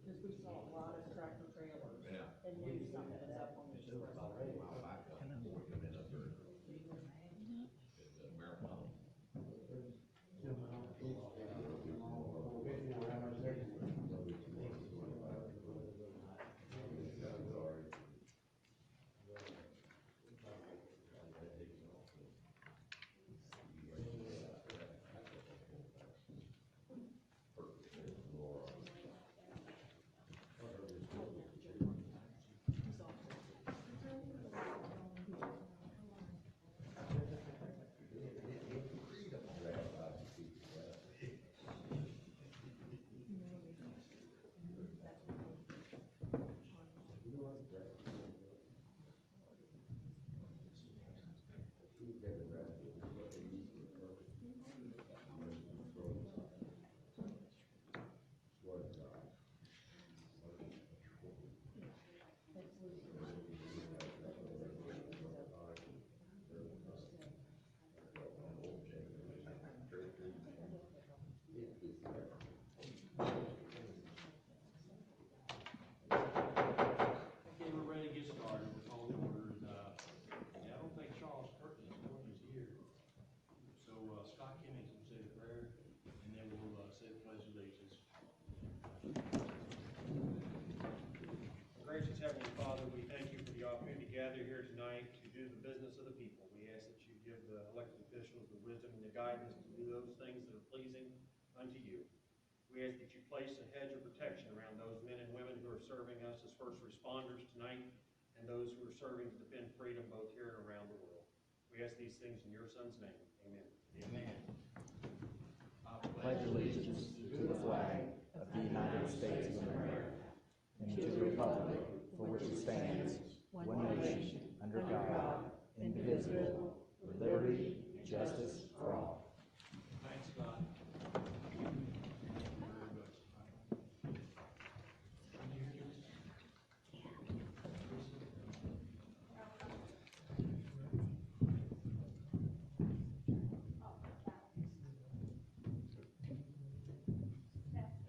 Because we saw a lot of tractor trailers and knew something was up on the expressway. Okay, we're ready to get started. We're calling to order. Yeah, I don't think Charles Curtin is here. So Scott Kimmings will say the prayer, and then we'll say the pledge of allegiance. Gracious Heavenly Father, we thank you for the opportunity to gather here tonight to do the business of the people. We ask that you give the elected officials the wisdom and the guidance to do those things that are pleasing unto you. We ask that you place a hedge of protection around those men and women who are serving us as first responders tonight and those who are serving to defend freedom both here and around the world. We ask these things in your Son's name. Amen. Amen. I pledge allegiance to the flag of the United States of America and to the republic for which it stands, one nation, under God, indivisible, with liberty and justice for all. Thanks, Scott.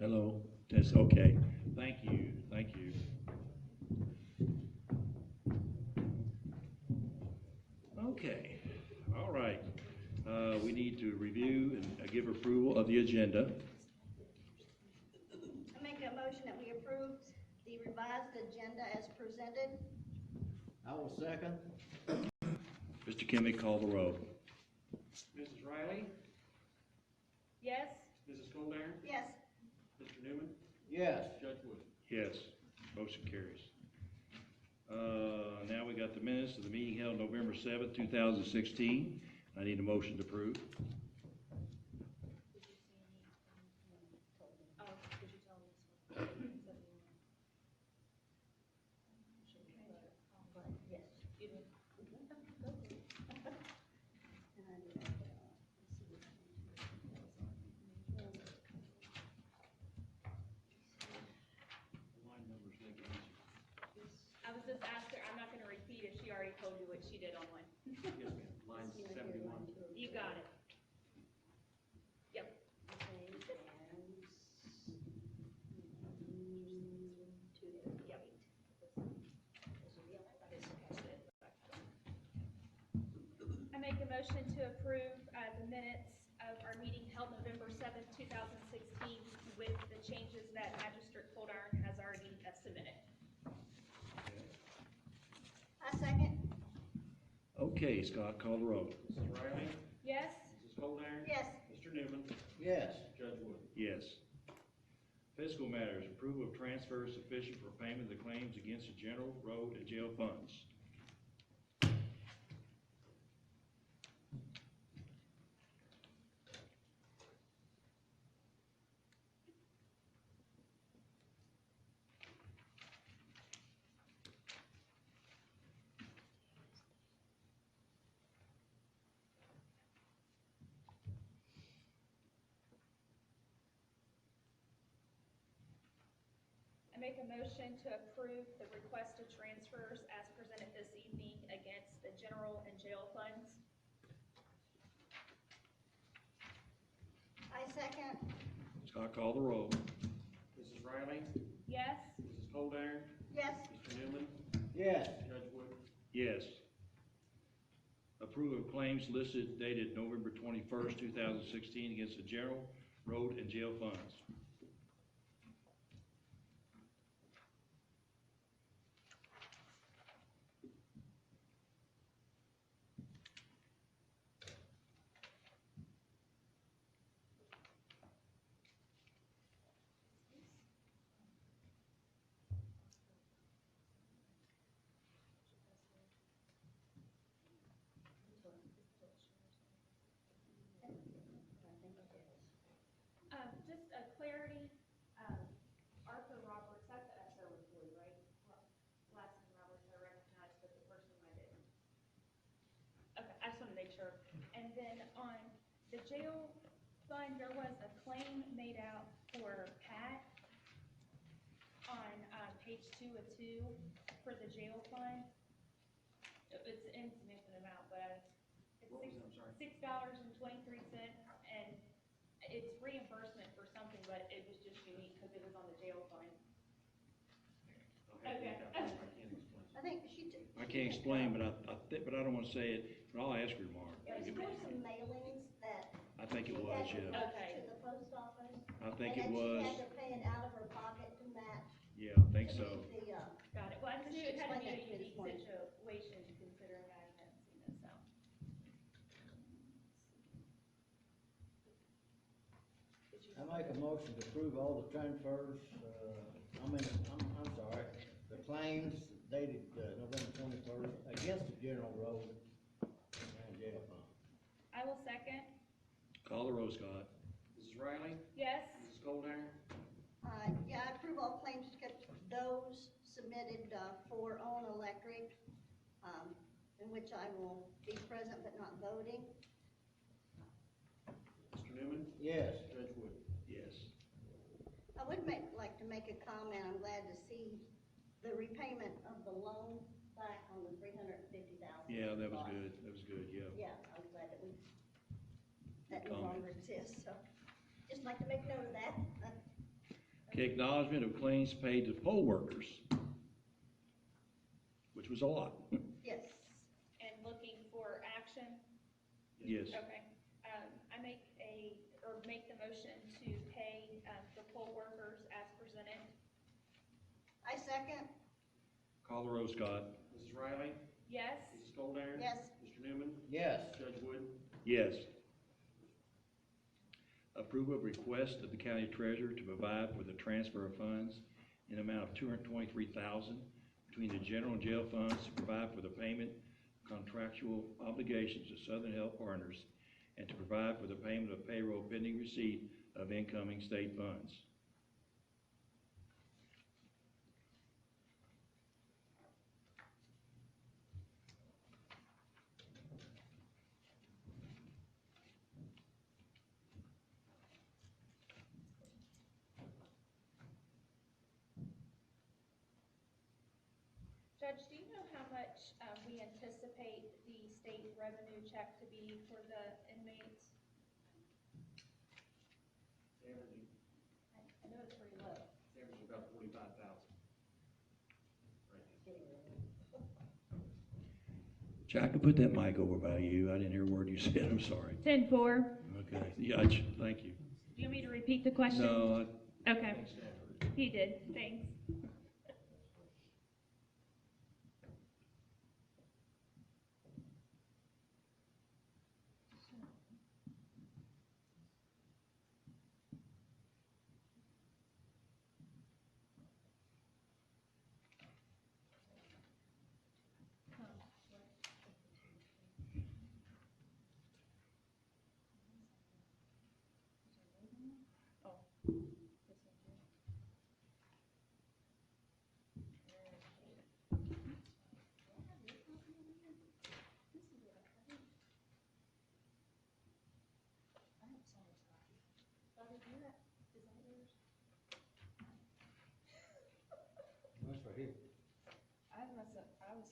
Hello. That's okay. Thank you. Thank you. Okay. All right. We need to review and give approval of the agenda. I make a motion that we approve the revised agenda as presented. I will second. Mr. Kimmy, call the roll. Mrs. Riley? Yes. Mrs. Colbert? Yes. Mr. Newman? Yes. Judge Wood? Yes. Motion carries. Now we got the minutes of the meeting held November 7th, 2016. I need a motion to approve. I was just asking, I'm not gonna repeat if she already told you what she did on one. Yes, ma'am. Mine's 71. You got it. Yep. Yep. I make a motion to approve the minutes of our meeting held November 7th, 2016 with the changes that Magistrate Coldiron has already submitted. I second. Okay, Scott, call the roll. Mrs. Riley? Yes? Mrs. Colbert? Yes. Mr. Newman? Yes. Judge Wood? Yes. Fiscal matters, approval of transfers sufficient for payment of the claims against the general, road, and jail funds. I make a motion to approve the request of transfers as presented this evening against the general and jail funds. I second. Scott, call the roll. Mrs. Riley? Yes? Mrs. Coldiron? Yes. Mr. Newman? Yes. Judge Wood? Yes. Approval of claims listed dated November 21st, 2016 against the general, road, and jail funds. Just a clarity, Arthur Roberts, that's the SO employee, right? Last name Roberts, I recognize, but the first name I didn't. Okay, I just want to make sure. And then on the jail fund, there was a claim made out for Pat on, page 2 of 2 for the jail fund. It's an insignificant amount, but it's What was it? I'm sorry. $6.23, and it's reimbursement for something, but it was just unique because it was on the jail fund. Okay. I think she did. I can't explain, but but I don't want to say it, but I'll ask her tomorrow. It was for some mailings that I think it she was, had to yeah. rush Okay. to the post office. I think it And was, then she had to pay it out of her pocket to match. yeah, I think to so. meet the, Got it. Well, I just knew She it had to be a explained that to me this unique morning. situation considering I hadn't seen this out. Did you- I make a motion to approve all the transfers, I'm sorry, the claims dated November 21st against the general road and jail fund. I will second. Call the roll, Scott. Mrs. Riley? Yes? Mrs. Coldiron? yeah, I approve all claims except those submitted, for own electric, in which I will be present but not voting. Mr. Newman? Yes. Judge Wood? Yes. I would like to make a comment. I'm glad to see the repayment of the loan back on the $350,000. Yeah, that was good. That was good, yeah. Yeah, I'm glad that that Good no comment. longer exists, so just like to make note of that. Okay, acknowledgement of claims paid to poll workers, which was a lot. Yes, And looking for action? Yes. Okay. I make the motion to pay, the poll workers as presented. I second. Call the roll, Scott. Mrs. Riley? Yes? Mrs. Coldiron? Yes. Mr. Newman? Yes. Judge Wood? Yes. Approval of request of the county treasurer to provide for the transfer of funds in amount of $223,000 between the general and jail funds to provide for the payment of contractual obligations to Southern Health Partners and to provide for the payment of payroll pending receipt of incoming state funds. Judge, do you know how much, we anticipate the state revenue check to be for the inmates? Averaging, I know it's pretty low. averaging about 45,000. Right now. Jack, I put that mic over by you. I didn't hear a word you said. I'm sorry. 10-4. Okay. Yeah, thank you. Do you want me to repeat the question? No, Okay. He did. Thanks.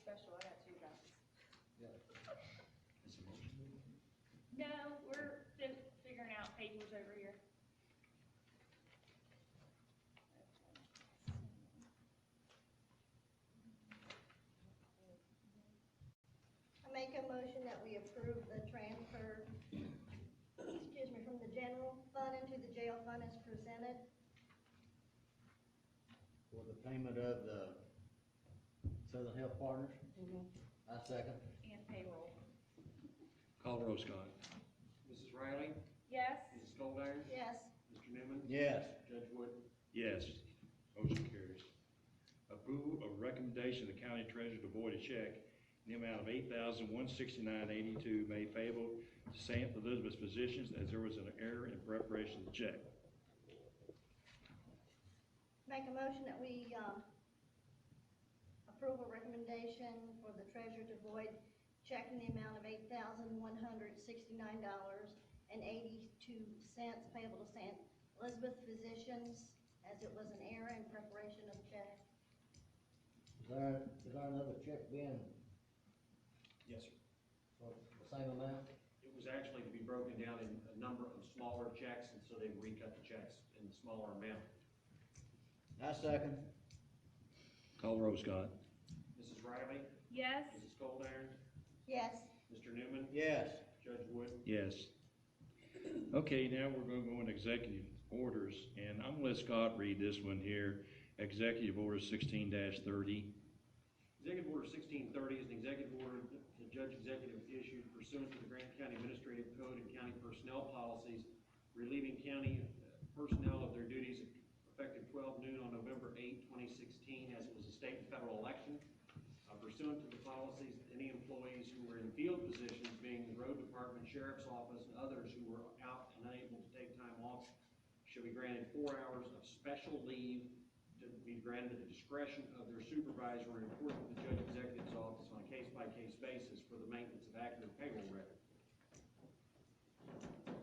special, I got two copies. Is a motion? No, we're figuring out papers over here. I make a motion that we approve the transfer, excuse me, from the general fund into the jail fund as presented. For the payment of the Southern Health Partners. I second. And payroll. Call the roll, Scott. Mrs. Riley? Yes? Mrs. Goldeier? Yes. Mr. Newman? Yes. Judge Wood? Yes. Motion carries. Approval of recommendation of the county treasurer to void a check in the amount of $8,169.82 made payable to St. Elizabeth's Physicians as there was an error in preparation of the check. Make a motion that we, approve a recommendation for the treasurer to void check in the amount of $8,169.82 payable to St. Elizabeth Physicians as it was an error in preparation of check. Is there another check being Yes, sir. for the same amount? It was actually to be broken down in a number of smaller checks, and so they recut the checks in the smaller amount. I second. Call the roll, Scott. Mrs. Riley? Yes? Mrs. Goldeier? Yes. Mr. Newman? Yes. Judge Wood? Yes. Okay, now we're going to go into executive orders, and I'm going to let Scott read this one here. Executive Order 16-30. Executive Order 1630 is an executive order the judge executive issued pursuant to the Grant County Administrative Code and county personnel policies, relieving county personnel of their duties effective 12 noon on November 8, 2016, as it was a state and federal election. Pursuant to the policies, any employees who were in field positions, being the road department, sheriff's office, and others who were out and unable to take time off, should be granted 4 hours of special leave to be granted at the discretion of their supervisor and report to the judge executive's office on a case-by-case basis for the maintenance of accurate payroll record.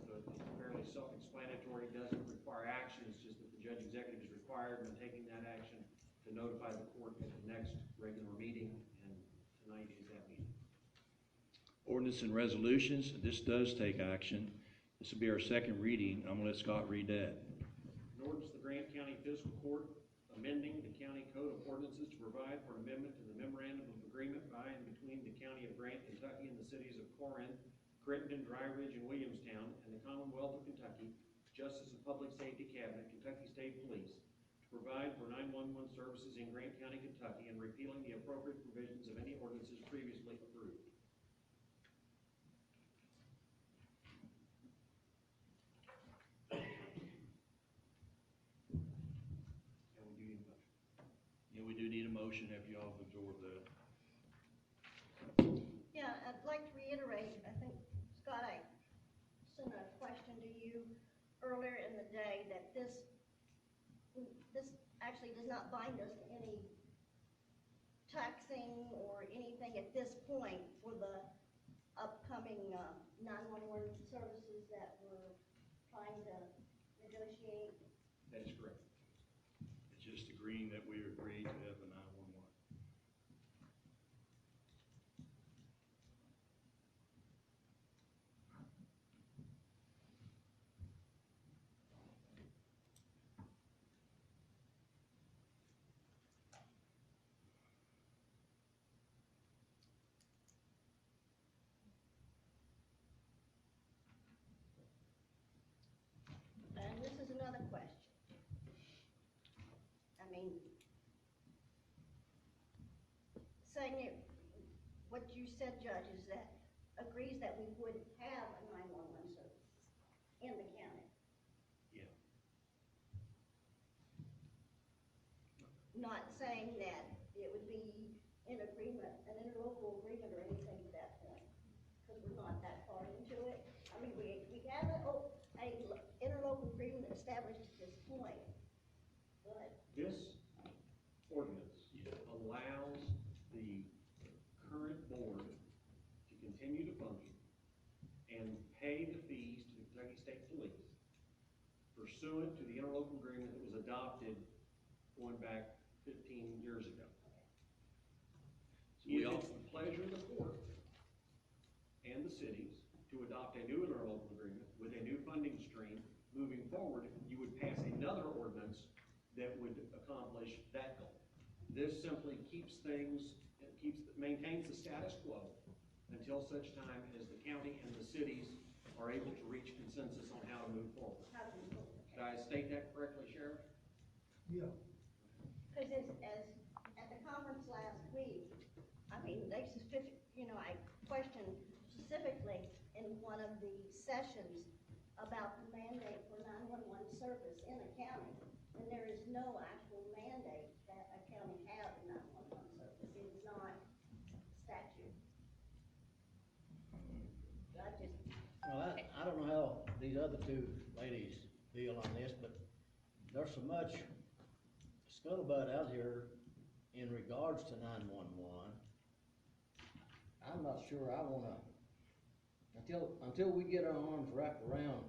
So it's fairly self-explanatory, doesn't require action, it's just that the judge executive is required when taking that action to notify the court at the next regular meeting, and tonight is that meeting. Ordinance and resolutions, this does take action. This will be our second reading. I'm going to let Scott read that. An ordinance of the Grant County Fiscal Court amending the county code of ordinances to provide for an amendment to the memorandum of agreement by and between the county of Grant, Kentucky, and the cities of Corinth, Crittenden, Dry Ridge, and Williamstown, and the Commonwealth of Kentucky, Justice and Public Safety Cabinet, Kentucky State Police, to provide for 911 services in Grant County, Kentucky, and repealing the appropriate provisions of any ordinances previously approved. Yeah, we do need a motion after you all have absorbed that. Yeah, I'd like to reiterate, I think, Scott, I sent a question to you earlier in the day that this actually does not bind us to any taxing or anything at this point for the upcoming 911 services that we're trying to negotiate. That is correct. It's just agreeing that we agreed to have the 911. And this is another question. I mean, saying it, what you said, Judge, is that agrees that we would have a 911 service in the county. Yeah. Not saying that it would be in agreement, an interlocal agreement or anything at that point, because we're not that far into it. I mean, we have a interlocal agreement established at this point, but This ordinance allows the current board to continue to function and pay the fees to the Kentucky State Police pursuant to the interlocal agreement that was adopted going back 15 years ago. We If all- it's the pleasure of the court and the cities to adopt a new interlocal agreement with a new funding stream moving forward, you would pass another ordinance that would accomplish that goal. This simply keeps things, maintains the status quo until such time as the county and the cities are able to reach consensus on how to move forward. How do you vote? Did I state that correctly, Sheriff? Yeah. Cause as, at the conference last week, I mean, they I questioned specifically in one of the sessions about the mandate for 911 service in a county. And there is no actual mandate that a county have in 911 service. It is not statute. I just, Well, I don't know how these other two ladies feel on this, but there's so much scuttlebutt out here in regards to 911. I'm not sure I wanna, until we get our arms wrapped around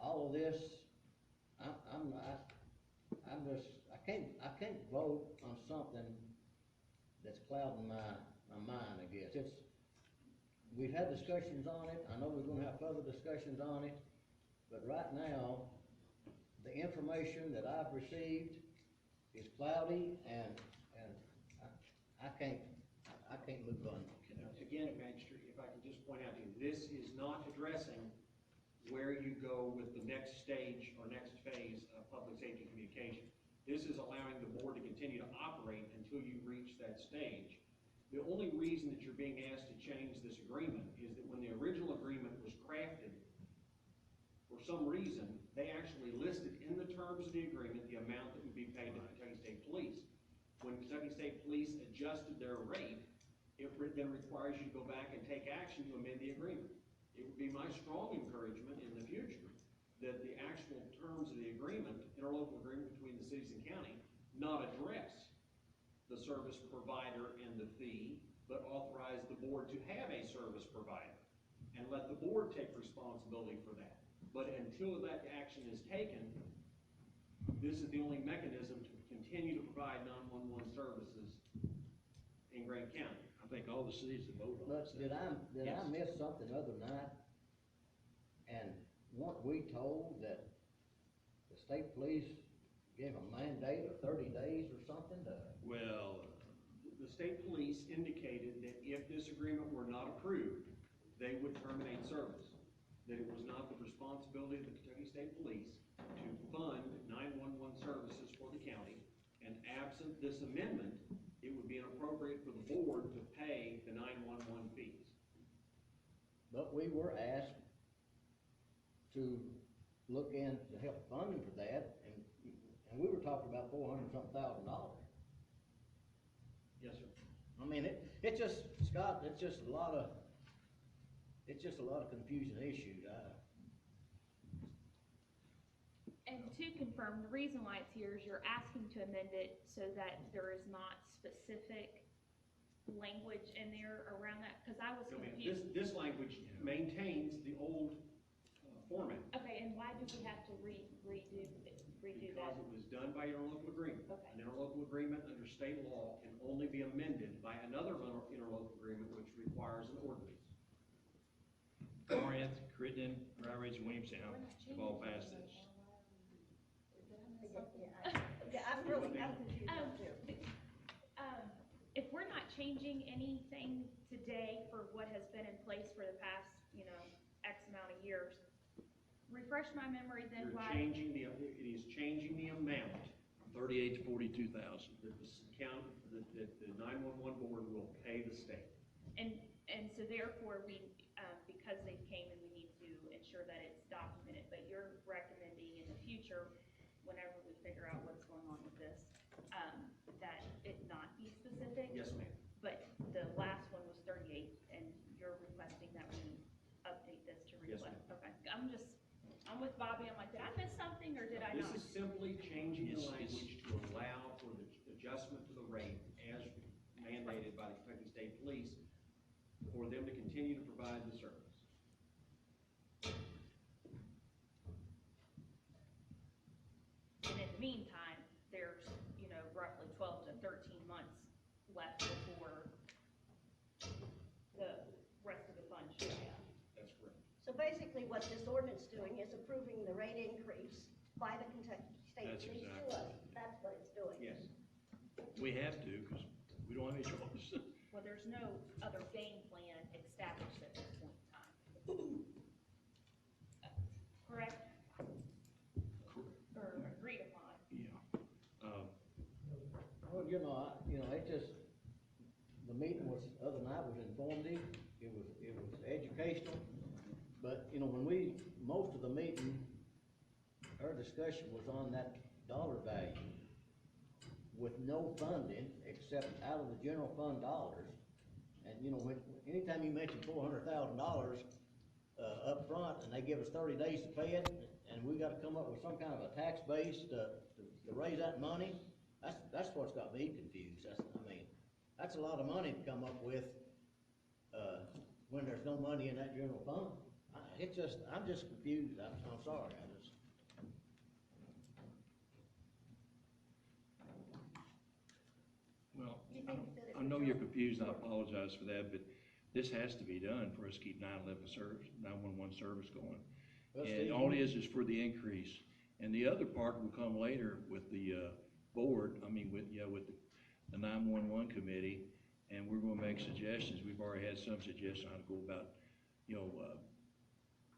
all of this, I can't vote on something that's clouding my mind, I guess. We've had discussions on it, I know we're gonna have further discussions on it, but right now, the information that I've received is cloudy, and I can't move on. Again, Magistrate, if I can just point out to you, this is not addressing where you go with the next stage or next phase of public safety communication. This is allowing the board to continue to operate until you reach that stage. The only reason that you're being asked to change this agreement is that when the original agreement was crafted, for some reason, they actually listed in the terms of the agreement the amount that would be paid to Kentucky State Police. When Kentucky State Police adjusted their rate, it then requires you to go back and take action to amend the agreement. It would be my strong encouragement in the future that the actual terms of the agreement, interlocal agreement between the cities and county, not address the service provider and the fee, but authorize the board to have a service provider and let the board take responsibility for that. But until that action is taken, this is the only mechanism to continue to provide 911 services in Grant County. I think all the cities that vote on But this. did I miss something the other night? And weren't we told that the state police gave a mandate of 30 days or something to? Well, The state police indicated that if this agreement were not approved, they would terminate service. That it was not the responsibility of the Kentucky State Police to fund 911 services for the county, and absent this amendment, it would be inappropriate for the board to pay the 911 fees. But we were asked to look into help funding for that, and we were talking about $400-something thousand. Yes, sir. I mean, it just, Scott, it's just a lot of confusion issues. And to confirm, the reason why it's here is you're asking to amend it so that there is not specific language in there around that, because I was So, ma'am, confused. this language maintains the old format. Okay, and why do we have to redo that? Because it was done by interlocal agreement. Okay. An interlocal agreement under state law can only be amended by another interlocal agreement, which requires an ordinance. Corinth, Crittenden, Dry Ridge, and Williamstown have all passed this. I'm confused too. If we're not changing anything today for what has been in place for the past, X amount of years, refresh my memory then You're why. changing it is changing the amount 38 to 42,000. that the 911 board will pay the state. And so therefore because they came and we need to ensure that it's documented, but you're recommending in the future, whenever we figure out what's going on with this, that it not be specific? Yes, ma'am. But the last one was 38, and you're requesting that we update this to Yes, reflect? Okay, I'm with Bobby, I'm like, did I miss something, or did I This not? is simply changing the It's- language to allow for the adjustment to the rate as mandated by the Kentucky State Police for them to continue to provide the service. And in the meantime, there's, roughly 12 to 13 months left before basically what this ordinance doing is approving the rate increase by the Kentucky State That's Police exactly to us. That's what it's doing. Yes. We have to, because we don't have any choice. Well, there's no other game plan established at this point in time. Correct? Or agreed upon? Yeah. Well, it just, the meeting was, other night was informative, it was educational, but, when most of the meeting, our discussion was on that dollar value with no funding except out of the general fund dollars. And, anytime you mention $400,000, up front, and they give us 30 days to pay it, and we gotta come up with some kind of a tax base to raise that money, that's what's got me confused. That's a lot of money to come up with, when there's no money in that general fund. I'm just confused, I'm sorry, Well, I know you're confused, I apologize for that, but this has to be done for us to keep 911 service going. Well, And Steve, all it is for the increase. And the other part will come later with the, board, with the 911 committee, and we're gonna make suggestions. We've already had some suggestions how to go about,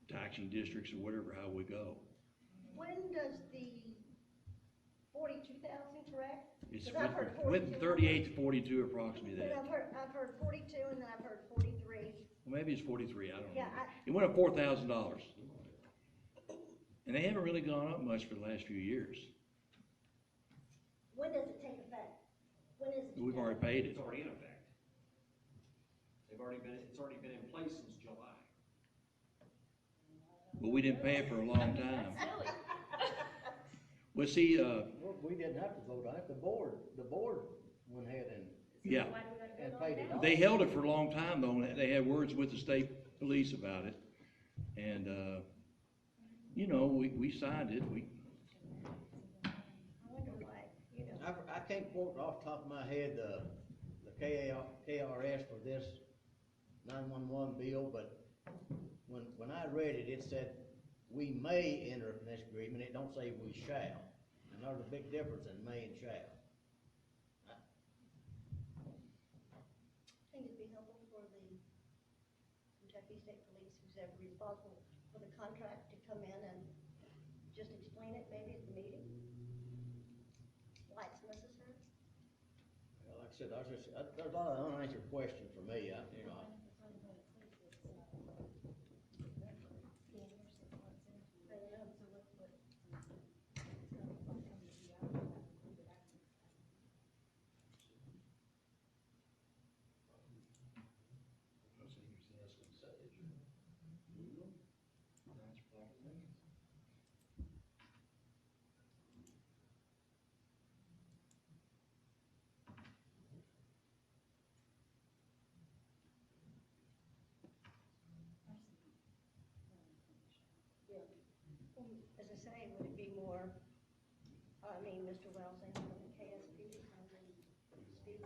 taxing districts or whatever, how we go. When does the 42,000, correct? It's 'Cause I've heard went 42. 38 to 42 approximately Then that. I've heard 42, and then I've heard 43. Well, maybe it's 43, I don't know. Yeah, It went up $4,000. And they haven't really gone up much for the last few years. When does it take effect? When is it? We've already paid it. It's already in effect. It's already been in place since July. But we didn't pay it for a long time. That's silly. Well, see, well, we didn't have to vote on it, the board went ahead yeah, Why do we gotta and vote paid on it that? off. they held it for a long time though, and they had words with the state police about it. And, we signed it, I wonder why, I can't quote off the top of my head the KRS for this 911 bill, but when I read it, it said, we may enter this agreement, it don't say we shall. And there's a big difference in may and shall. I think it'd be helpful for the Kentucky State Police, who's ever responsible for the contract, to come in and just explain it maybe at the meeting, why it's necessary. Well, like I said, there's a lot of unanswered questions for me, As I say, would it be more, Mr. Wells and the KSP to come and speak?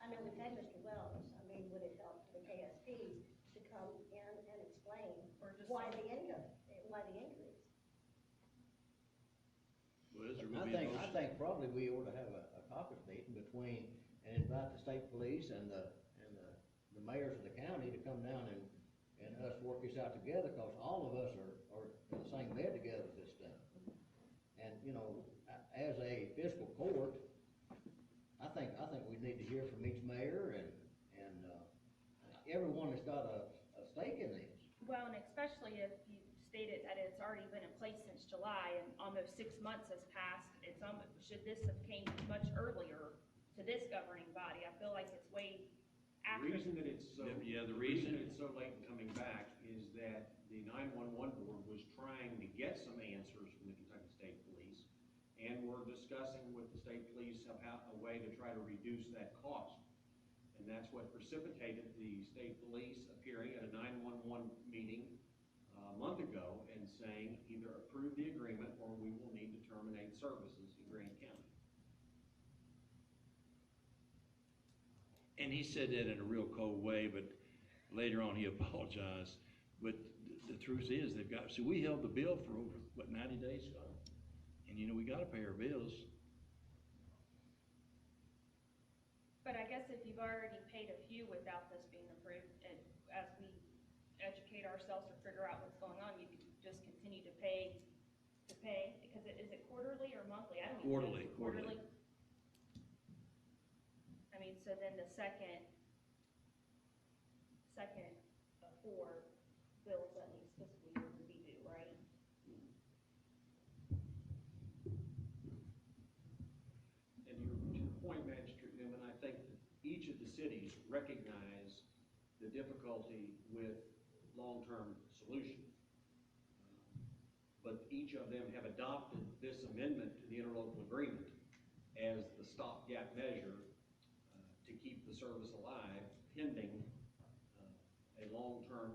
I know we've had Mr. Wells, would it help the KSP to come in and explain Or just why the increase? was there I gonna be a think, motion? probably we ought to have a caucus meeting and invite the state police and the mayors of the county to come down and us work this out together, cause all of us are in the same bed together with this stuff. And, as a fiscal court, I think we need to hear from each mayor and everyone that's got a stake in this. Well, and especially if you stated that it's already been in place since July and almost 6 months has passed, should this have came much earlier to this governing body? I feel like it's way The after. reason that it's so, Yeah, the the reason reason- it's so late in coming back is that the 911 board was trying to get some answers from the Kentucky State Police, and we're discussing with the state police about a way to try to reduce that cost. And that's what precipitated the state police appearing at a 911 meeting a month ago and saying either approve the agreement or we will need to terminate services in Grant County. And he said that in a real cold way, but later on he apologized. But the truth is, they've got, see, we held the bill for over, what, 90 days, Scott? And you know, we gotta pay our bills. But I guess if you've already paid a few without this being approved, and as we educate ourselves or figure out what's going on, you can just continue to pay, because is it quarterly or monthly? I don't even know. Quarterly. I mean, so then the second of 4 bills that next fiscal year would be due, right? And to your point, Magistrate Newman, I think that each of the cities recognize the difficulty with long-term solutions. But each of them have adopted this amendment to the interlocal agreement as the stopgap measure to keep the service alive pending a long-term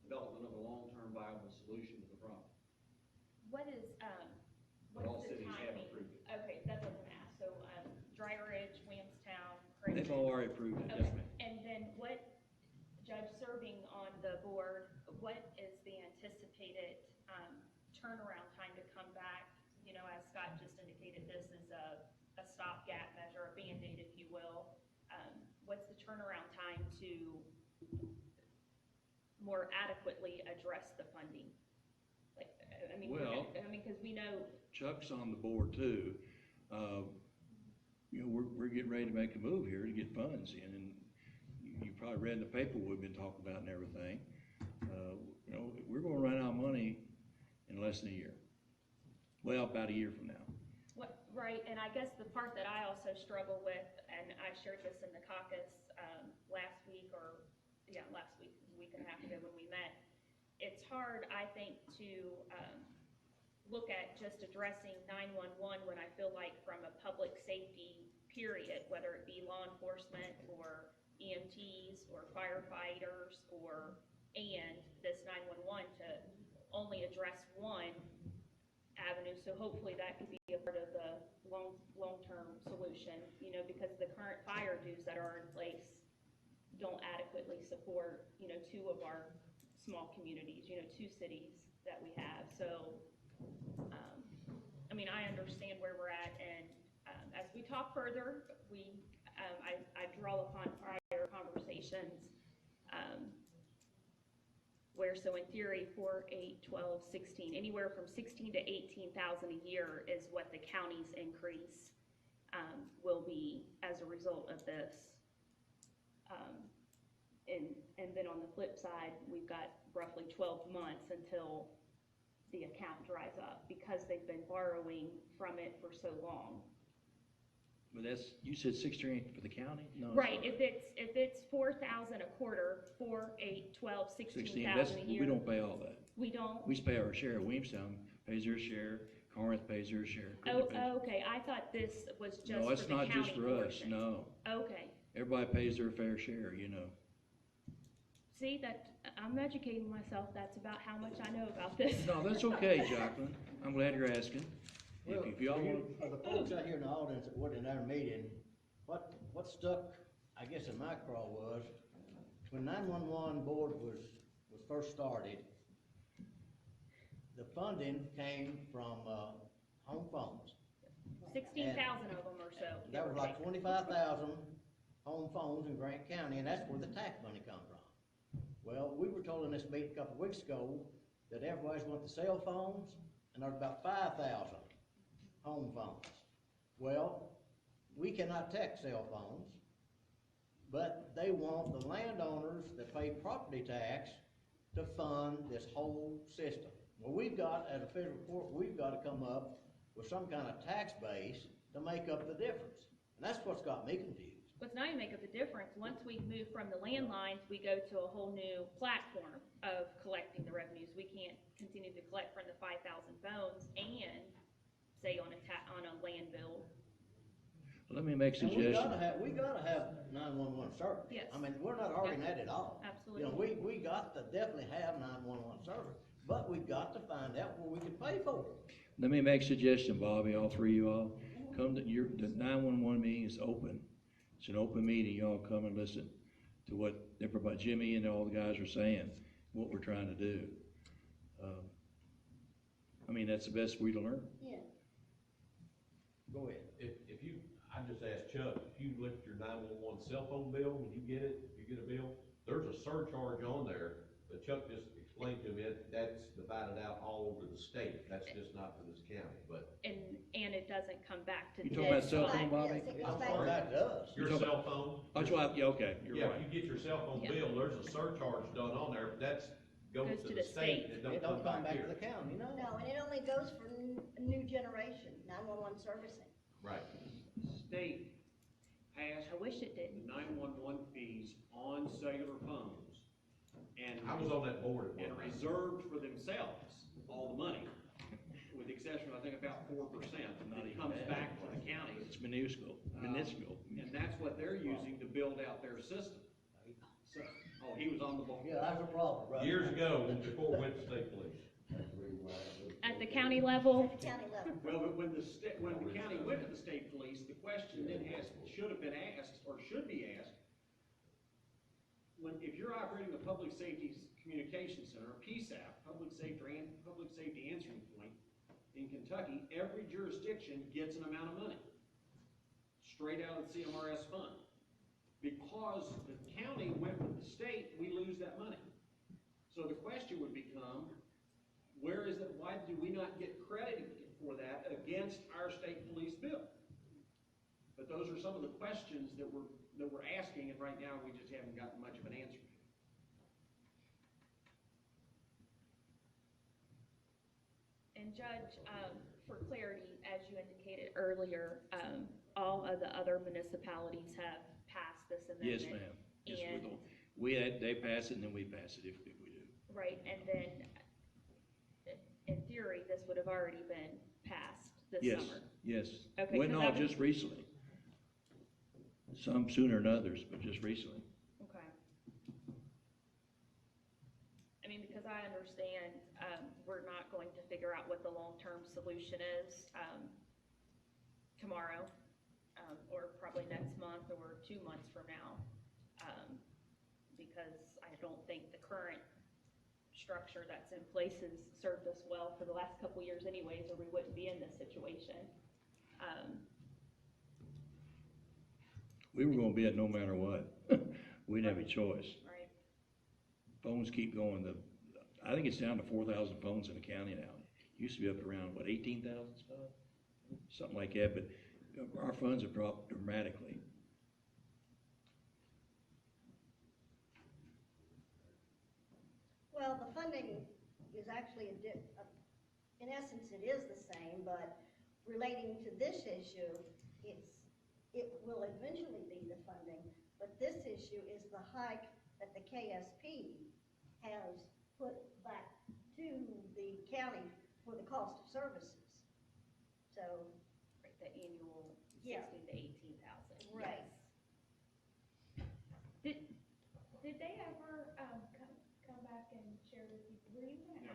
development of a long-term viable solution to the problem. What is, But all what's the cities have timing? approved it. Okay, that's what I'm gonna ask. So, Dry Ridge, Williamstown, Creighton. They've already approved it, yes, Okay, ma'am. and then what, Judge, serving on the board, what is the anticipated, turnaround time to come back? You know, as Scott just indicated, this is a stopgap measure, a Band-Aid, if you will. What's the turnaround time to more adequately address the funding? Like, I mean, Well- because we know, Chuck's on the board too. You know, we're getting ready to make a move here to get funds in, and you probably read in the paper what we've been talking about and everything. You know, we're gonna run out of money in less than a year. Well, about a year from now. right, and I guess the part that I also struggle with, and I shared this in the caucus, last week, a week and a half ago when we met, it's hard, I think, to, look at just addressing 911 when I feel like from a public safety period, whether it be law enforcement or EMTs or firefighters and this 911 to only address one avenue, so hopefully that could be a part of the long-term solution, you know, because the current fire dues that are in place don't adequately support, you know, 2 of our small communities, you know, 2 cities that we have, so, I mean, I understand where we're at, and, as we talk further, I draw upon prior conversations, where, so in theory, 4, 8, 12, 16, anywhere from 16 to 18,000 a year is what the county's increase will be as a result of this. And then on the flip side, we've got roughly 12 months until the account dries up because they've been borrowing from it for so long. But that's, you said 16 for the county? No. Right, if it's 4,000 a quarter, 4, 8, 12, 16,000 a year. We don't pay all that. We don't? We pay our share. Williamstown pays their share, Corinth pays their share. Oh, okay, I thought this was just for the county. No, it's not just for us, portion. no. Okay, Everybody pays their fair share, you know. see, that, I'm educating myself, that's about how much I know about this. No, that's okay, Jacqueline. I'm glad you're asking. Well, If y'all want, for the folks out here in the audience that weren't in our meeting, what stuck, I guess, in my craw was, when 911 board was first started, the funding came from, home phones. 16,000 of them or so. That was like 25,000 home phones in Grant County, and that's where the tax money come from. Well, we were told in this meeting a couple of weeks ago that everybody's want the cell phones, and there's about 5,000 home phones. Well, we cannot tax cell phones, but they want the landowners that pay property tax to fund this whole system. Well, we've got, as a federal court, we've got to come up with some kind of tax base to make up the difference. And that's what's got me confused. But now you make up the difference. Once we move from the landlines, we go to a whole new platform of collecting the revenues. We can't continue to collect from the 5,000 phones and say on a land bill. let me make a And suggestion. we gotta have 911 service. Yes. I mean, we're not arguing that at all. Absolutely. You know, we got to definitely have 911 service, but we got to find out where we can pay for it. Let me make a suggestion, Bobby, all 3 of you all. Come to the 911 meeting is open. It's an open meeting. Y'all come and listen to what everybody, Jimmy and all the guys are saying. what we're trying to do. I mean, that's the best way to learn. Yeah. Go ahead. If you, I just asked Chuck, if you look at your 911 cell phone bill, when you get it, if you get a bill, there's a surcharge on there, but Chuck just explained to me, that's divided out all over the state, that's just not for this county, but. And it doesn't come back to. You the talking about cell district. phone, Bobby? Yes, it I'm goes back sorry. That does. Your You're talking- cell phone. That's why, yeah, okay, you're Yeah, right. if you get your cell phone Yeah. bill, there's a surcharge done on there, that's, goes to the state, it It don't come back to the here. county, no. No, and it only goes for new generation, 911 servicing. Right. State passed I wish it the didn't. 911 fees on cellular phones and. I was on that board at And one time. reserved for themselves all the money, with the exception of, I think, about 4%. It comes back to the counties. It's minuscule, minuscule. And that's what they're using to build out their system. So, oh, he was on the board. Yeah, that's a problem, right? Years ago, before it went to state police. At the county level, At the county level. Well, but when the county went to the state police, the question then should have been asked, or should be asked, if you're operating a public safety communication center, PSAP, public safety answering point, in Kentucky, every jurisdiction gets an amount of money, straight out of the CMRS fund. Because the county went with the state, we lose that money. So the question would become, why do we not get credit for that against our state police bill? But those are some of the questions that we're asking, and right now we just haven't gotten much of an answer to. and Judge, for clarity, as you indicated earlier, all of the other municipalities have passed this amendment. Yes, ma'am. Yes, And- they pass it and then we pass it if we do. Right, and then, in theory, this would have already been passed this Yes, summer. yes. Okay, Well, 'cause no, that was- just recently. Some sooner than others, but just recently. Okay. I mean, because I understand, we're not going to figure out what the long-term solution is, tomorrow, or probably next month, or 2 months from now. Because I don't think the current structure that's in place has served us well for the last couple of years anyways, or we wouldn't be in this situation. We were gonna be it no matter what. We didn't have a choice. Right. Phones keep going, I think it's down to 4,000 phones in the county now. Used to be up around, what, 18,000, Scott? Something like that, but our funds have dropped dramatically. Well, the funding is actually in essence, it is the same, but relating to this issue, it will eventually be the funding, but this issue is the hike that the KSP has put back to the county for the cost of services. So, Right, the annual Yeah. 16 to 18,000. Right. Yes. Did they ever, come back and share with you, were you gonna No.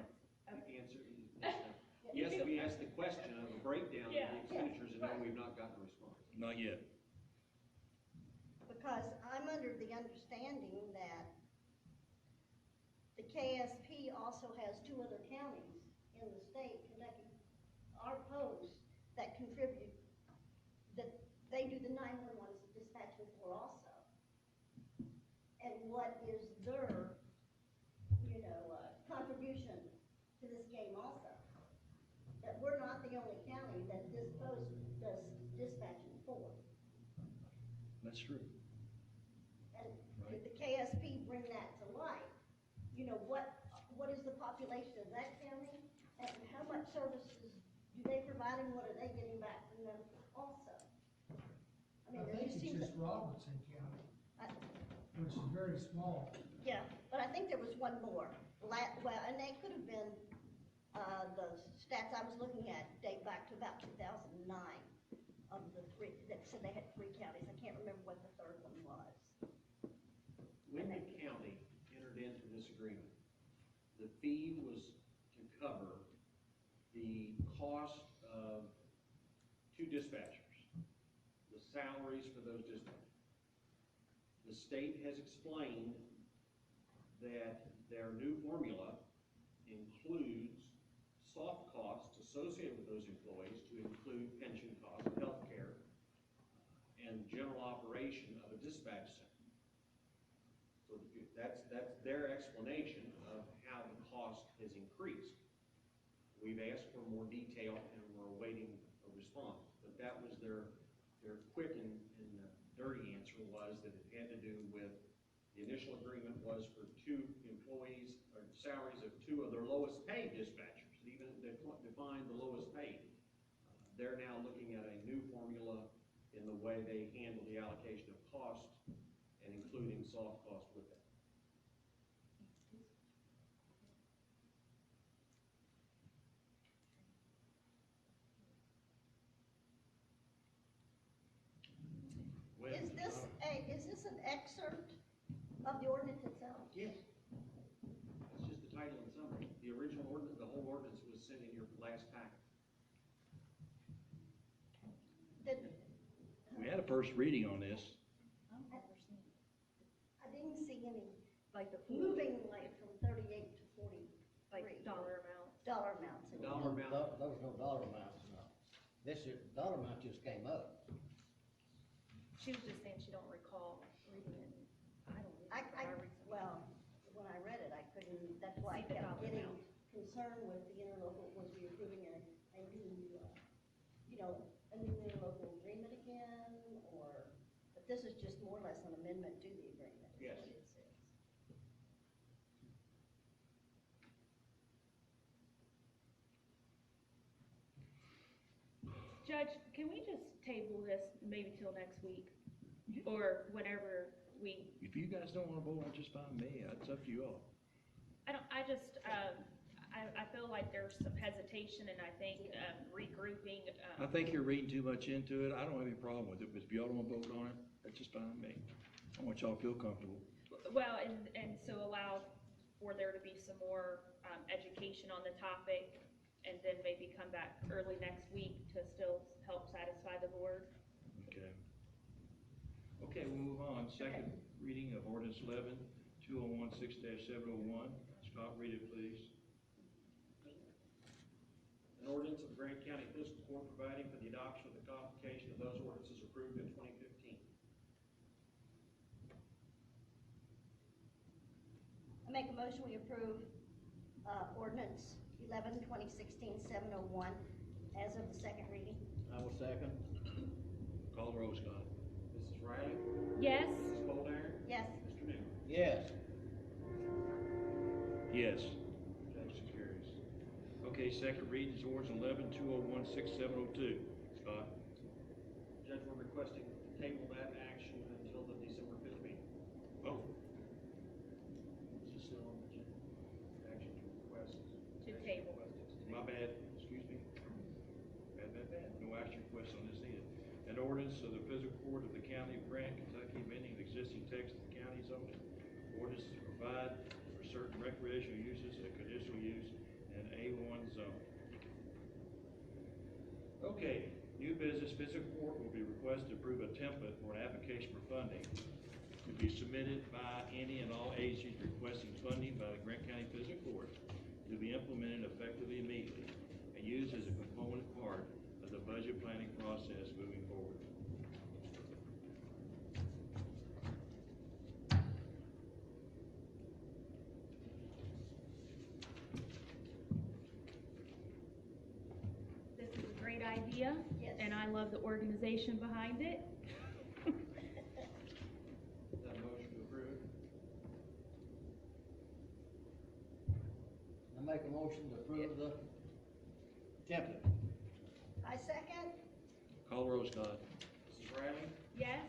ask? The answer is no. Yes, we asked the question of a breakdown of Yeah. the expenditures, and no, we've not gotten a response. Not yet. because I'm under the understanding that the KSP also has 2 other counties in the state, Kentucky, our post, that contribute, that they do the 911 dispatching for also. And what is their, contribution to this game also? That we're not the only county that this post does dispatching for. That's true. And did the KSP bring that to light? What is the population of that county? And how much services do they provide and what are they getting back from them also? I mean, I there think just it's seems just that, Robertson County, I- which is very small. yeah, but I think there was one more. And they could have been, the stats I was looking at date back to about 2009 of the 3, that said they had 3 counties. I can't remember what the third one was. When the county entered into this agreement, the fee was to cover the cost of 2 dispatchers, the salaries for those dispatchers. The state has explained that their new formula includes soft costs associated with those employees to include pension costs, health care, and general operation of a dispatch center. So that's their explanation of how the cost has increased. We've asked for more detail and we're awaiting a response, but that was their quick and dirty answer was that it had to do with, the initial agreement was for 2 employees, or salaries of 2 of their lowest paid dispatchers, even defined the lowest paid. They're now looking at a new formula in the way they handle the allocation of cost and including soft cost with that. Is this an excerpt of the ordinance itself? Yes. It's just the title and summary. The original ordinance, the whole ordinance was sent in your last packet. We had a first reading on this. I didn't see any, like, the moving, like, from 38 to 43. Like dollar amounts. Dollar amounts. The dollar amount. There was no dollar amounts, no. This year, dollar amount just came up. She was just saying she don't recall reading it. I don't remember. Well, when I read it, I couldn't, that's why I See the kept dollar getting amount. concerned with the interlocal, was we approving a new, a new interlocal agreement again, or, but this is just more or less an amendment to the agreement. is Yes. what it says. Judge, can we just table this maybe till next week? Or whenever we, If you guys don't wanna vote, I'll just find me, it's up to you all. I feel like there's some hesitation and I think regrouping. I think you're reading too much into it, I don't have any problem with it, but if y'all don't wanna vote on it, that's just fine with me. I want y'all to feel comfortable. Well, and so allow for there to be some more education on the topic and then maybe come back early next week to still help satisfy the board. Okay. Okay, we'll move on. Second reading of ordinance 11-2016-701. Scott, read it, please. An ordinance of Grant County Fiscal Court providing for the adoption of the codification of those ordinances approved in 2015. I make a motion, we approve, ordinance 11-2016-701 as of the second reading. I will second. Call the roll, Scott. Mrs. Riley? Yes? Mrs. Coldiron? Yes. Mr. Newman? Yes. Yes. Motion carries. Okay, second reading is ordinance 11-2016-702. Scott? Judge, we're requesting to table that action until the December 5th meeting. Oh. Is this still on the agenda? Action to request. To table. My bad, excuse me. Bad. No action request on this either. An ordinance of the Fiscal Court of the County of Grant, Kentucky, amending the existing text of the county zoning ordinance to provide for certain recreational uses and conditional use in A1 zone. Okay, new business. Fiscal Court will be requested to approve a template for an application for funding to be submitted by any and all agencies requesting funding by the Grant County Fiscal Court to be implemented effectively immediately and used as a component part of the budget planning process moving forward. This is a great idea. Yes. And I love the organization behind it. Is that a motion to approve? I make a motion to approve the template. I second. Call the roll, Scott. Mrs. Riley? Yes?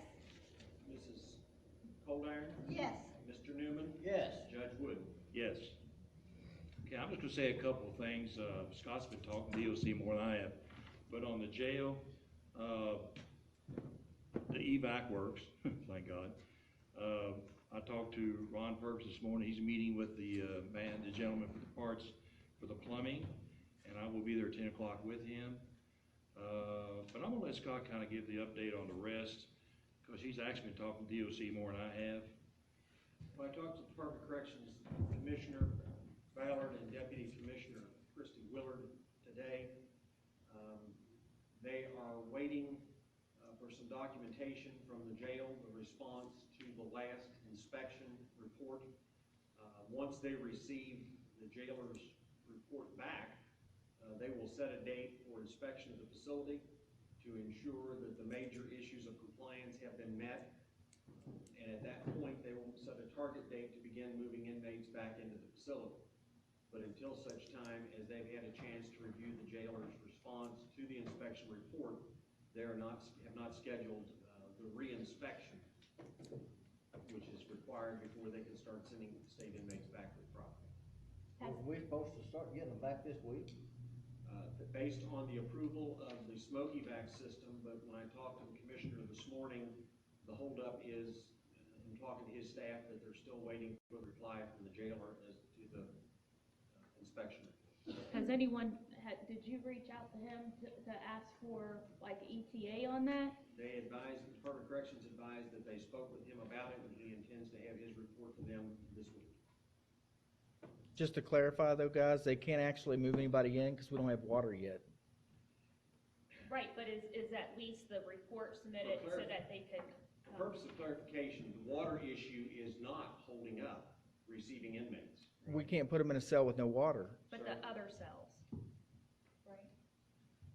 Mrs. Coldiron? Yes. Mr. Newman? Yes. Judge Wood? Yes. Okay, I'm just gonna say a couple of things. Scott's been talking DOC more than I have, but on the jail, the evac works, thank God. I talked to Ron Purvis this morning. He's meeting with the gentleman for the parts for the plumbing, and I will be there at 10 o'clock with him. But I'm gonna let Scott kind of give the update on the rest, because he's actually been talking DOC more than I have. When I talked to the Department of Corrections Commissioner Ballard and Deputy Commissioner Christy Willard today, they are waiting for some documentation from the jail, the response to the last inspection report. Once they receive the jailer's report back, they will set a date for inspection of the facility to ensure that the major issues of compliance have been met. And at that point, they will set a target date to begin moving inmates back into the facility. But until such time as they've had a chance to review the jailer's response to the inspection report, they have not scheduled the re-inspection, which is required before they can start sending state inmates back to the property. Were we supposed to start getting them back this week? Based on the approval of the smoke evac system, but when I talked to the commissioner this morning, the holdup is, in talking to his staff, that they're still waiting for a reply from the jailer as to the inspection. Has anyone, did you reach out to him to ask for like ETA on that? They advised, the Department of Corrections advised that they spoke with him about it, and he intends to have his report to them this week. Just to clarify though, guys, they can't actually move anybody in because we don't have water yet. Right, but is at least the report submitted so that they can? For purpose of clarification, the water issue is not holding up receiving inmates. We can't put them in a cell with no water. But the other cells, right?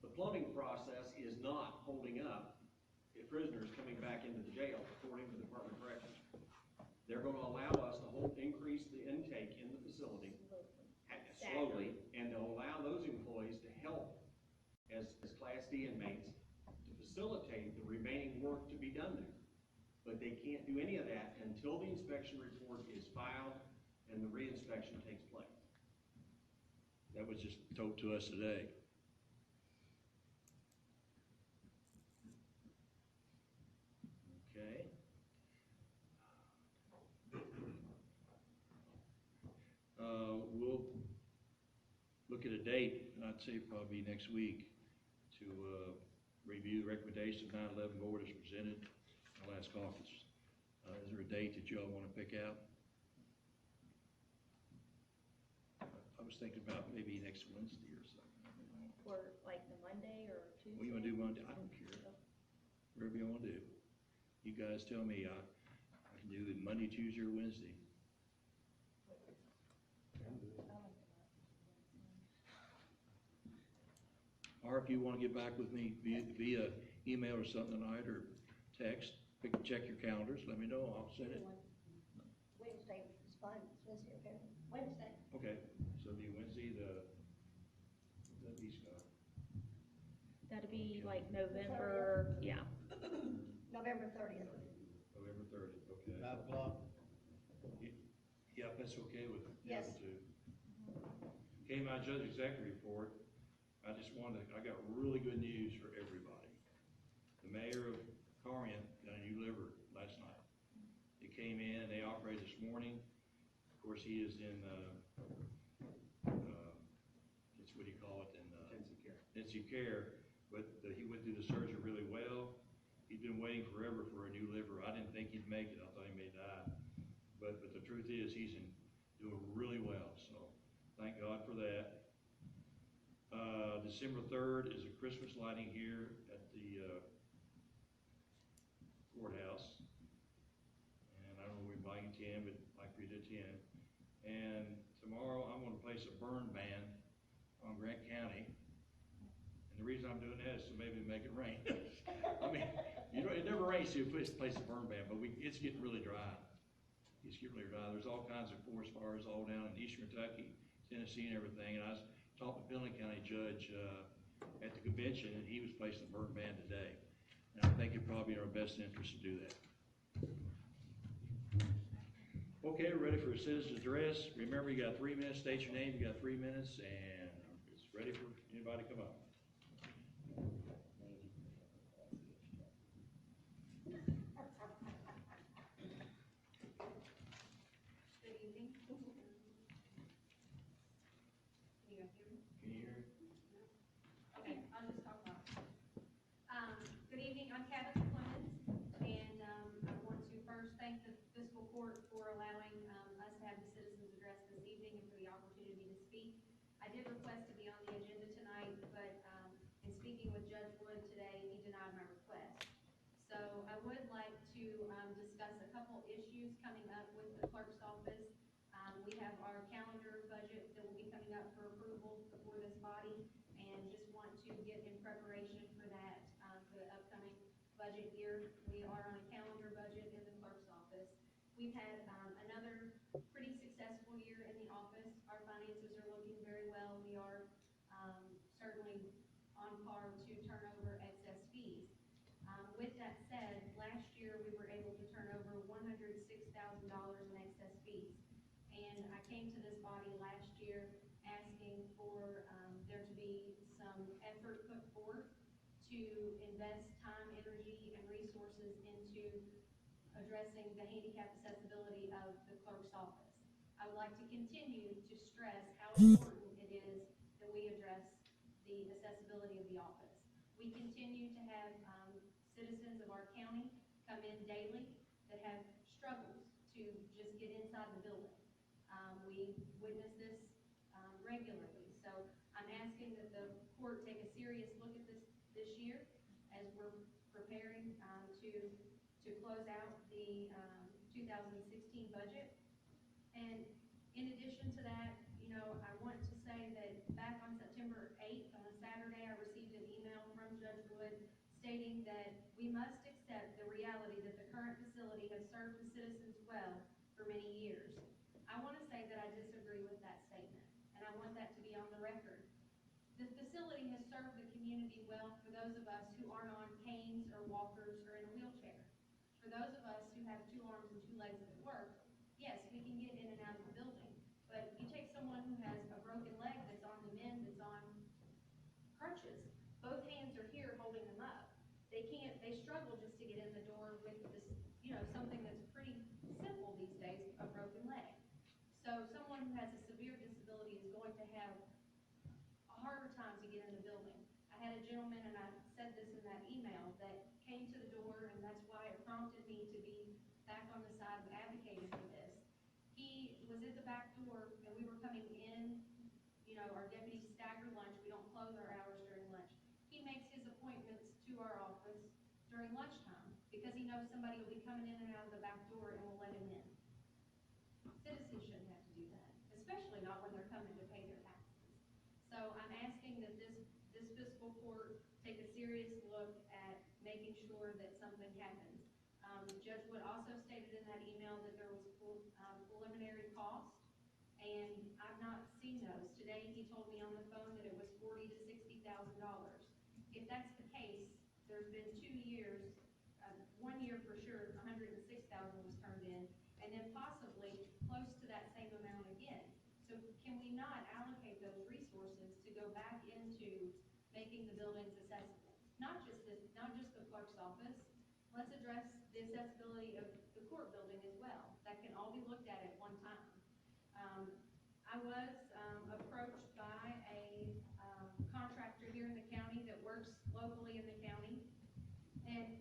The plumbing process is not holding up prisoners coming back into the jail, according to the Department of Corrections. They're going to allow us to increase the intake in the facility slowly, and to allow those employees to help as Class D inmates to facilitate the remaining work to be done there. But they can't do any of that until the inspection report is filed and the re-inspection takes place. That was just told to us today. Okay. We'll look at a date, I'd say probably next week, to review the recommendations of 9/11 board as presented in the last caucus. Is there a date that you all want to pick out? I was thinking about maybe next Wednesday or something. Or like the Monday or Tuesday? What do you want to do Monday? I don't care. Whatever you want to do. You guys tell me. I can do it Monday, Tuesday, or Wednesday. Or if you want to get back with me via email or something tonight, or text, check your calendars, let me know, I'll send it. Wednesday is fine, Wednesday, okay? Wednesday. Okay, so it'll be Wednesday, that'd be Scott. That'd be like November, yeah. November 30th. November 30th, okay. 5 o'clock? Yep, that's okay with Yes. you two. Okay, my judge executive report, I got really good news for everybody. The mayor of Corian got a new liver last night. It came in and they operated this morning. Of course, he is in, it's what do you call it, in intensive care, but he went through the surgery really well. He'd been waiting forever for a new liver. I didn't think he'd make it. I thought he may die. But the truth is, he's doing really well. So thank God for that. December 3rd is a Christmas lighting here at the courthouse. And I don't know if we might attend, but like we did attend. And tomorrow I'm going to place a burn ban on Grant County. And the reason I'm doing that is to maybe make it rain. I mean, it never rains to place a burn ban, but it's getting really dry. It's getting really dry. There's all kinds of forest fires all down in eastern Kentucky, Tennessee, and everything. And I was talking to Pendleton County judge at the convention, and he was placing a burn ban today. And I think it'd probably be in our best interest to do that. Okay, we're ready for a citizen's address. Remember, you got 3 minutes. State your name. You got 3 minutes, and it's ready for anybody to come up. Good evening. Can you hear me? Can you hear? Okay, I'll just talk loud. Good evening, I'm Tabitha Clemens, and I want to first thank the fiscal court for allowing meeting with Judge Wood today, he denied my request. So I would like to, discuss a couple issues coming up with the clerk's office. We have our calendar budget that will be coming up for approval before this body, and just want to get in preparation for that, for the upcoming budget year. We are on a calendar budget in the clerk's office. We've had, another pretty successful year in the office. Our finances are looking very well. We are, certainly on par to turn over excess fees. With that said, last year we were able to turn over $106,000 in excess fees. And I came to this body last year asking for, there to be some effort put forth to invest time, energy, and resources into addressing the handicap accessibility of the clerk's office. I would like to continue to stress how important it is that we address the accessibility of the office. We continue to have, citizens of our county come in daily that have struggles to just get inside the building. We witness this, regularly. So I'm asking that the court take a serious look at this year as we're preparing, to close out the, 2016 budget. And in addition to that, you know, I want to say that back on September 8th, on a Saturday, I received an email from Judge Wood stating that we must accept the reality that the current facility has served the citizens well for many years. I want to say that I disagree with that statement, and I want that to be on the record. The facility has served the community well for those of us who aren't on canes or walkers or in a wheelchair. For those of us who have 2 arms and 2 legs that work, yes, we can get in and out of the building. But you take someone who has a broken leg that's on the mend, that's on crutches, both hands are here holding them up. They struggle just to get in the door with this, you know, something that's pretty simple these days, a broken leg. So someone who has a severe disability is going to have a harder time to get in the building. I had a gentleman, and I said this in that email, that came to the door, and that's why it prompted me to be back on the side of advocating for this. He was at the back door, and we were coming in, you know, our deputies stagger lunch. We don't close our hours during lunch. He makes his appointments to our office during lunchtime because he knows somebody will be coming in and out of the back door and will let him in. Citizens shouldn't have to do that, especially not when they're coming to pay their taxes. So I'm asking that this fiscal court take a serious look at making sure that something happens. Judge Wood also stated in that email that there was preliminary cost, and I've not seen those. Today he told me on the phone that it was $40,000 to $60,000. If that's the case, there's been 2 years, 1 year for sure, $106,000 was turned in, and then possibly close to that same amount again. So can we not allocate those resources to go back into making the buildings accessible? Not just the clerk's office. Let's address the accessibility of the court building as well. That can all be looked at one time. I was approached by a contractor here in the county that works locally in the county, and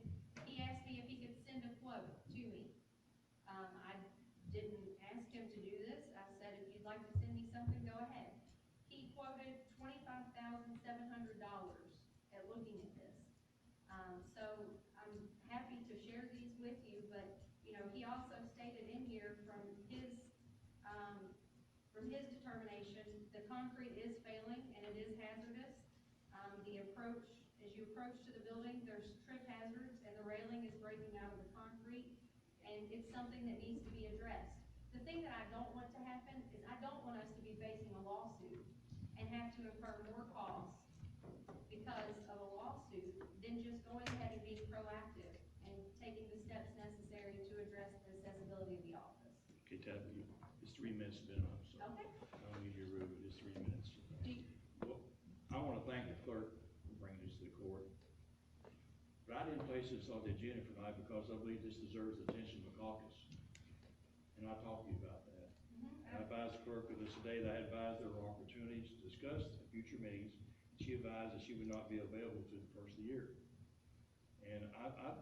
he asked me if he could send a quote to me. I didn't ask him to do this. I said, if you'd like to send me something, go ahead. He quoted $25,700 at looking at this. So I'm happy to share these with you, but you know, he also stated in here from his determination, the concrete is failing and it is hazardous. The approach, as you approach to the building, there's trip hazards and the railing is breaking out of the concrete, and it's something that needs to be addressed. The thing that I don't want to happen is I don't want us to be facing a lawsuit and have to incur more costs because of a lawsuit than just going ahead and being proactive and taking the steps necessary to address the accessibility of the office. Okay, Tabby, it's 3 minutes been up, so. Okay. I don't need your rule, it's 3 minutes. Well, I want to thank the clerk for bringing this to the court. But I didn't place this on the agenda tonight because I believe this deserves the attention of the caucus. And I talked to you about that. I advised the clerk of this today that I advised there were opportunities to discuss at future meetings. She advised that she would not be available to the first of the year. And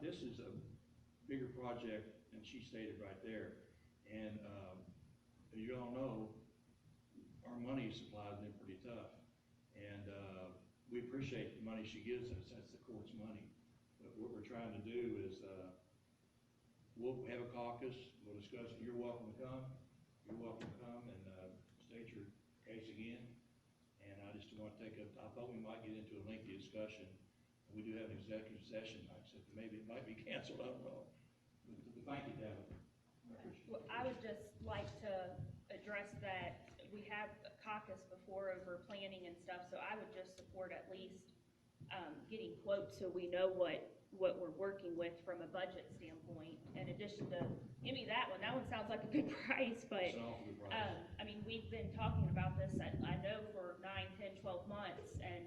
this is a bigger project than she stated right there. And as you all know, our money supply has been pretty tough. And we appreciate the money she gives us, that's the court's money. But what we're trying to do is, we'll have a caucus, we'll discuss it, you're welcome to come, and, state your case again. And I just want to I thought we might get into a lengthy discussion. We do have an executive session, like I said, maybe it might be canceled, I don't know. But thank you, Devin. Well, I would just like to address that we have a caucus before over planning and stuff, so I would just support at least, getting quotes so we know what we're working with from a budget standpoint. In addition to, give me that one sounds like a good price, but, It's an awful good price. I mean, we've been talking about this, I know for 9, 10, 12 months, and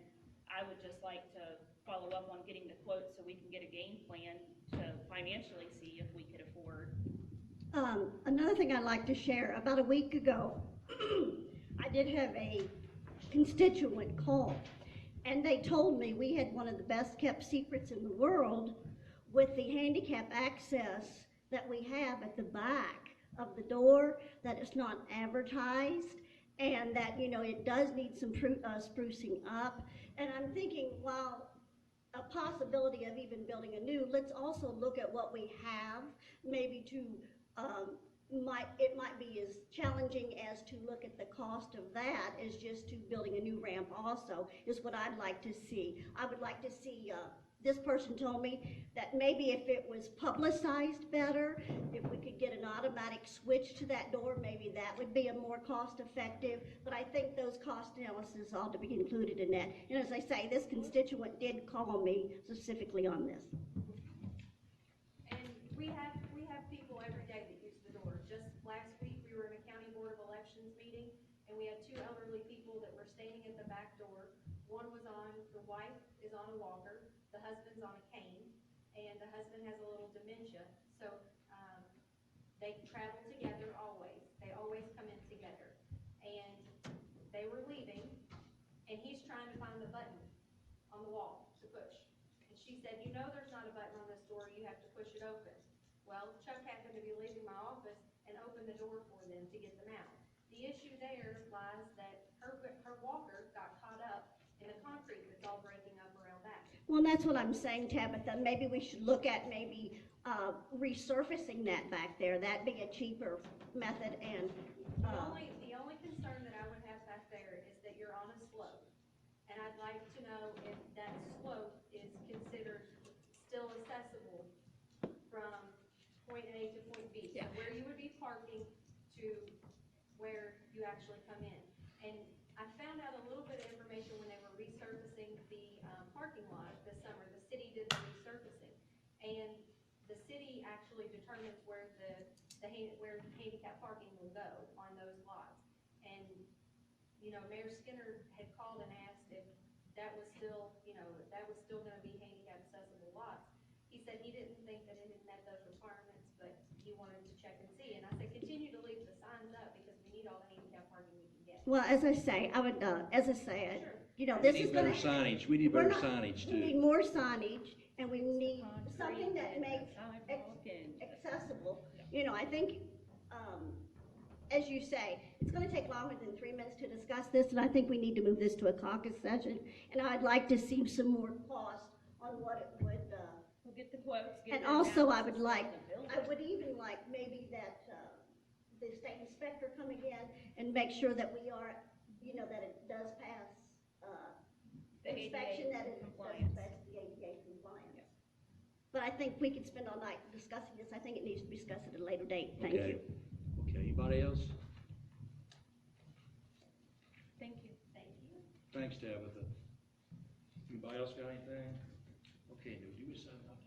I would just like to follow up on getting the quotes so we can get a game plan to financially see if we could afford. Another thing I'd like to share, about a week ago, I did have a constituent call, and they told me we had one of the best kept secrets in the world with the handicap access that we have at the back of the door, that it's not advertised, and that, you know, it does need some sprucing up. And I'm thinking, while a possibility of even building a new, let's also look at what we have, maybe to, it might be as challenging as to look at the cost of that as just to building a new ramp also, is what I'd like to see. I would like to see, this person told me that maybe if it was publicized better, if we could get an automatic switch to that door, maybe that would be a more cost effective, but I think those cost analysis ought to be included in that. And as I say, this constituent did call me specifically on this. And we have people every day that use the door. Just last week, we were in a county board of elections meeting, and we had 2 elderly people that were standing at the back door. The wife is on a walker, the husband's on a cane, and the husband has a little dementia. So, they travel together always. They always come in together. And they were leaving, and he's trying to find the button on the wall to push. And she said, you know there's not a button on this door, you have to push it open. Well, Chuck happened to be leaving my office and opened the door for them to get them out. The issue there lies that her walker got caught up in the concrete that's all breaking up around that. Well, that's what I'm saying, Tabitha. Maybe we should look at maybe resurfacing that back there. That'd be a cheaper method. And The only concern that I would have back there is that you're on a slope. And I'd like to know if that slope is considered still accessible from point A to point B. So where you would be parking to where you actually come in. And I found out a little bit of information when they were resurfacing the parking lot this summer. The city did the resurfacing, and the city actually determines where where handicap parking will go on those lots. And you know, Mayor Skinner had called and asked if that was still, that was still going to be handicap accessible lots. He said he didn't think that it had met those requirements, but he wanted to check and see. And I said, continue to leave the signs up because we need all the handicap parking we can get. well, as I say, Sure. you know, We this need is going better signage, we need better signage We need too. more signage, and we need something that makes accessible. You know, I think, as you say, it's going to take longer than 3 minutes to discuss this, and I think we need to move this to a caucus session. And I'd like to see some more cost on what it would. We'll get the quotes. Get And the also, I analysis would even like maybe that the state inspector come again and make sure that we are, that it does pass The inspection, ADA that it does compliance. pass the ADA compliance. But I think we could spend all night discussing this. I think it needs to be discussed at a later date. Thank Okay. you. Okay, anybody else? Thank you. Thanks, Tabitha. Anybody else got anything? Okay, do we sign up?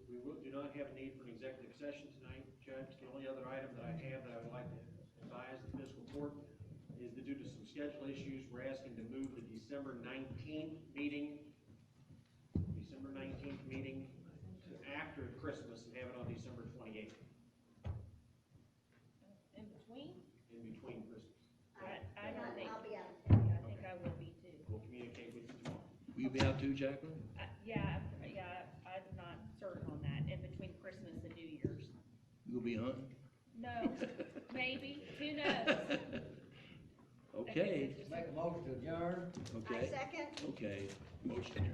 Do not have a need for an executive session tonight, Judge. The only other item that I have that I would like to advise the fiscal court is that due to some schedule issues, we're asking to move the December 19th meeting to after Christmas and have it on December 28th, In between? in between Christmas. I don't think, I'll be out. I think I would be too. We'll communicate with you tomorrow. Will you be out too, Jacqueline? Yeah, I'm not certain on that, in between Christmas and New Year's. You'll be hunting? No, maybe, who knows? Okay. Okay, Make a motion to adjourn. okay, I second. okay, motion.